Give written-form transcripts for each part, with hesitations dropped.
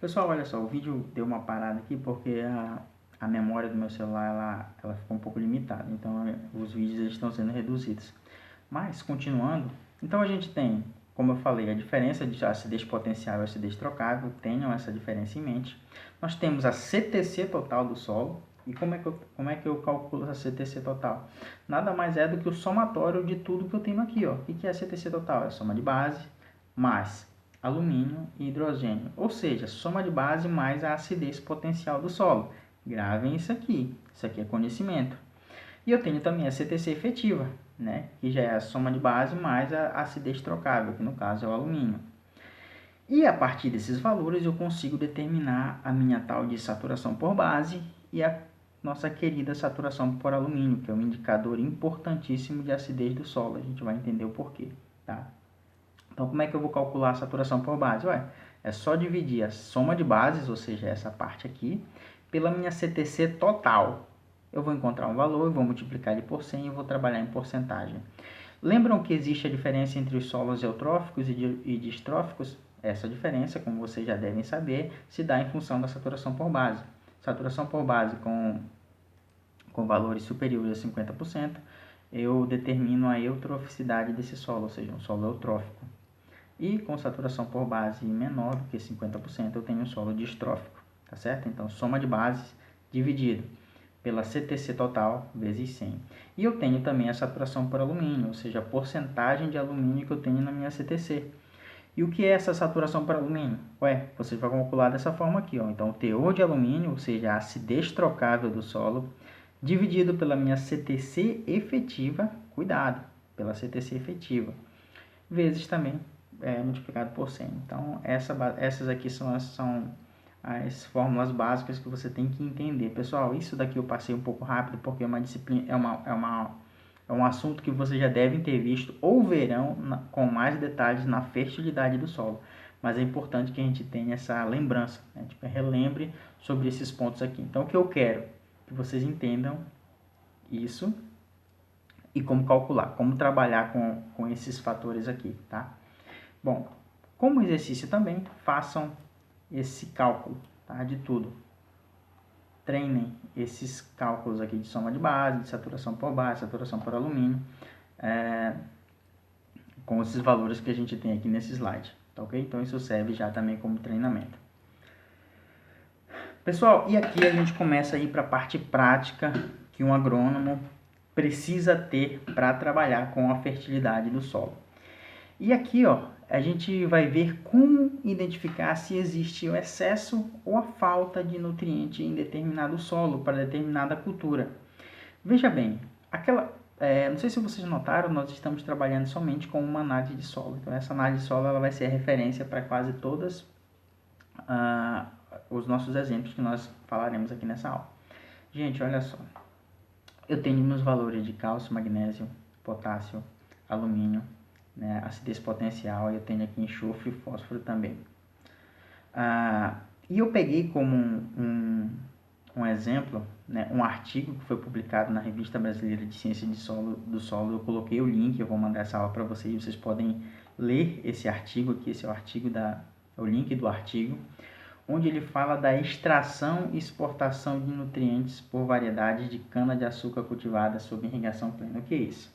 Pessoal, olha só, o vídeo deu uma parada aqui porque a memória do meu celular ela ficou um pouco limitada, então os vídeos eles estão sendo reduzidos. Mas, continuando, então a gente tem, como eu falei, a diferença de acidez potencial e acidez trocável, tenham essa diferença em mente. Nós temos a CTC total do solo, e como é que eu calculo essa CTC total? Nada mais é do que o somatório de tudo que eu tenho aqui, ó. O que é a CTC total? É a soma de base mais alumínio e hidrogênio, ou seja, soma de base mais a acidez potencial do solo. Gravem isso aqui é conhecimento. E eu tenho também a CTC efetiva, né, que já é a soma de base mais a acidez trocável, que no caso é o alumínio. E a partir desses valores eu consigo determinar a minha tal de saturação por base e a nossa querida saturação por alumínio, que é um indicador importantíssimo de acidez do solo. A gente vai entender o porquê, tá? Então, como é que eu vou calcular a saturação por base? É só dividir a soma de bases, ou seja, essa parte aqui, pela minha CTC total. Eu vou encontrar um valor, vou multiplicar ele por 100 e vou trabalhar em porcentagem. Lembram que existe a diferença entre os solos eutróficos e distróficos? Essa diferença, como vocês já devem saber, se dá em função da saturação por base. Saturação por base com valores superiores a 50%, eu determino a eutroficidade desse solo, ou seja, um solo eutrófico. E com saturação por base menor do que 50%, eu tenho um solo distrófico, tá certo? Então, soma de bases dividido pela CTC total vezes 100. E eu tenho também a saturação por alumínio, ou seja, a porcentagem de alumínio que eu tenho na minha CTC. E o que é essa saturação por alumínio? Você vai calcular dessa forma aqui, ó. Então, o teor de alumínio, ou seja, a acidez trocável do solo, dividido pela minha CTC efetiva, cuidado, pela CTC efetiva, vezes também multiplicado por 100. Então, essas aqui são as fórmulas básicas que você tem que entender. Pessoal, isso daqui eu passei um pouco rápido porque é uma disciplina, é um assunto que vocês já devem ter visto ou verão com mais detalhes na fertilidade do solo. Mas é importante que a gente tenha essa lembrança, né? Tipo, relembre sobre esses pontos aqui. Então, o que eu quero que vocês entendam isso e como calcular, como trabalhar com esses fatores aqui, tá? Bom, como exercício também, façam esse cálculo, tá? De tudo. Treinem esses cálculos aqui de soma de base, de saturação por base, saturação por alumínio, com esses valores que a gente tem aqui nesse slide, tá ok? Então isso serve já também como treinamento. Pessoal, e aqui a gente começa a ir para a parte prática que um agrônomo precisa ter para trabalhar com a fertilidade do solo. E aqui, ó, a gente vai ver como identificar se existe o excesso ou a falta de nutriente em determinado solo para determinada cultura. Veja bem, não sei se vocês notaram, nós estamos trabalhando somente com uma análise de solo. Então, essa análise de solo ela vai ser a referência para quase todos os nossos exemplos que nós falaremos aqui nessa aula. Gente, olha só. Eu tenho meus valores de cálcio, magnésio, potássio, alumínio, né, acidez potencial, eu tenho aqui enxofre e fósforo também. E eu peguei como um exemplo, né, um artigo que foi publicado na Revista Brasileira de Ciência do Solo. Eu coloquei o link, eu vou mandar essa aula para vocês, vocês podem ler esse artigo aqui, esse é o link do artigo, onde ele fala da extração e exportação de nutrientes por variedades de cana-de-açúcar cultivada sob irrigação plena. O que é isso?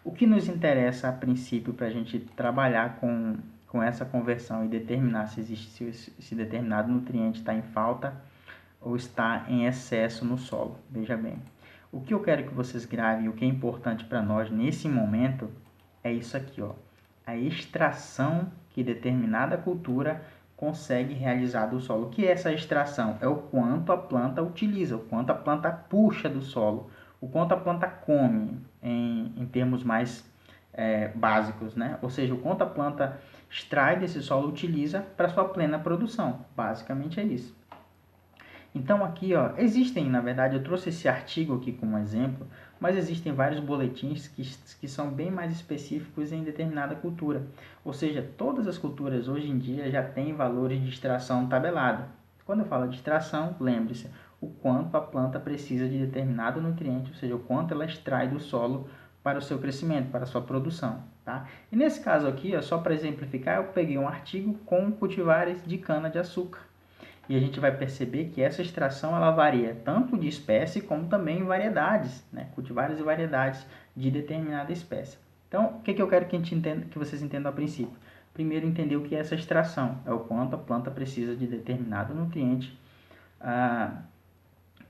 O que nos interessa a princípio para a gente trabalhar com essa conversão e determinar se determinado nutriente está em falta ou está em excesso no solo. Veja bem, o que eu quero que vocês gravem, o que é importante para nós nesse momento é isso aqui, ó, a extração que determinada cultura consegue realizar do solo. O que é essa extração? É o quanto a planta utiliza, o quanto a planta puxa do solo, o quanto a planta come, em termos mais básicos, né? Ou seja, o quanto a planta extrai desse solo, utiliza para sua plena produção. Basicamente é isso. Então aqui, ó, existem, na verdade, eu trouxe esse artigo aqui como exemplo, mas existem vários boletins que são bem mais específicos em determinada cultura. Ou seja, todas as culturas hoje em dia já têm valores de extração tabelado. Quando eu falo de extração, lembre-se, o quanto a planta precisa de determinado nutriente, ou seja, o quanto ela extrai do solo para o seu crescimento, para a sua produção. Tá? E nesse caso aqui, ó, só para exemplificar, eu peguei um artigo com cultivares de cana-de-açúcar. E a gente vai perceber que essa extração ela varia tanto de espécie como também em variedades, né? Cultivares e variedades de determinada espécie. Então, o que eu quero que, que vocês entendam a princípio? Primeiro, entender o que é essa extração, é o quanto a planta precisa de determinado nutriente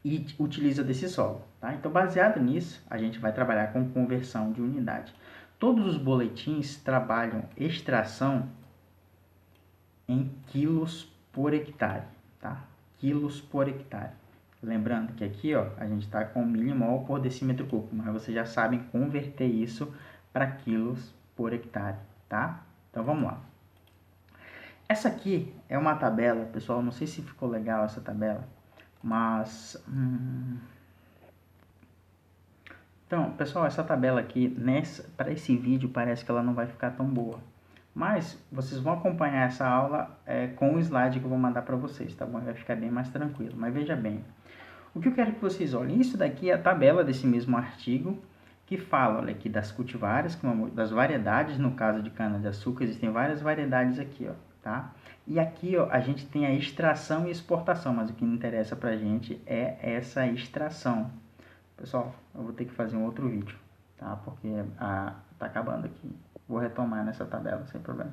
e utiliza desse solo. Tá? Então, baseado nisso, a gente vai trabalhar com conversão de unidade. Todos os boletins trabalham extração em quilos por hectare, tá? Quilos por hectare. Lembrando que aqui, ó, a gente está com milimol por decímetro cúbico, mas vocês já sabem converter isso para quilos por hectare, tá? Então vamos lá. Essa aqui é uma tabela, pessoal, não sei se ficou legal essa tabela, mas então, pessoal, essa tabela aqui para esse vídeo parece que ela não vai ficar tão boa. Mas vocês vão acompanhar essa aula com o slide que eu vou mandar para vocês, tá bom? Vai ficar bem mais tranquilo. Mas veja bem, o que eu quero que vocês olhem, isso daqui é a tabela desse mesmo artigo que fala, olha aqui, das cultivares, das variedades, no caso de cana-de-açúcar, existem várias variedades aqui, ó, tá? E aqui, ó, a gente tem a extração e exportação, mas o que interessa pra gente é essa extração. Pessoal, eu vou ter que fazer um outro vídeo, tá? Porque tá acabando aqui. Vou retomar nessa tabela, sem problema.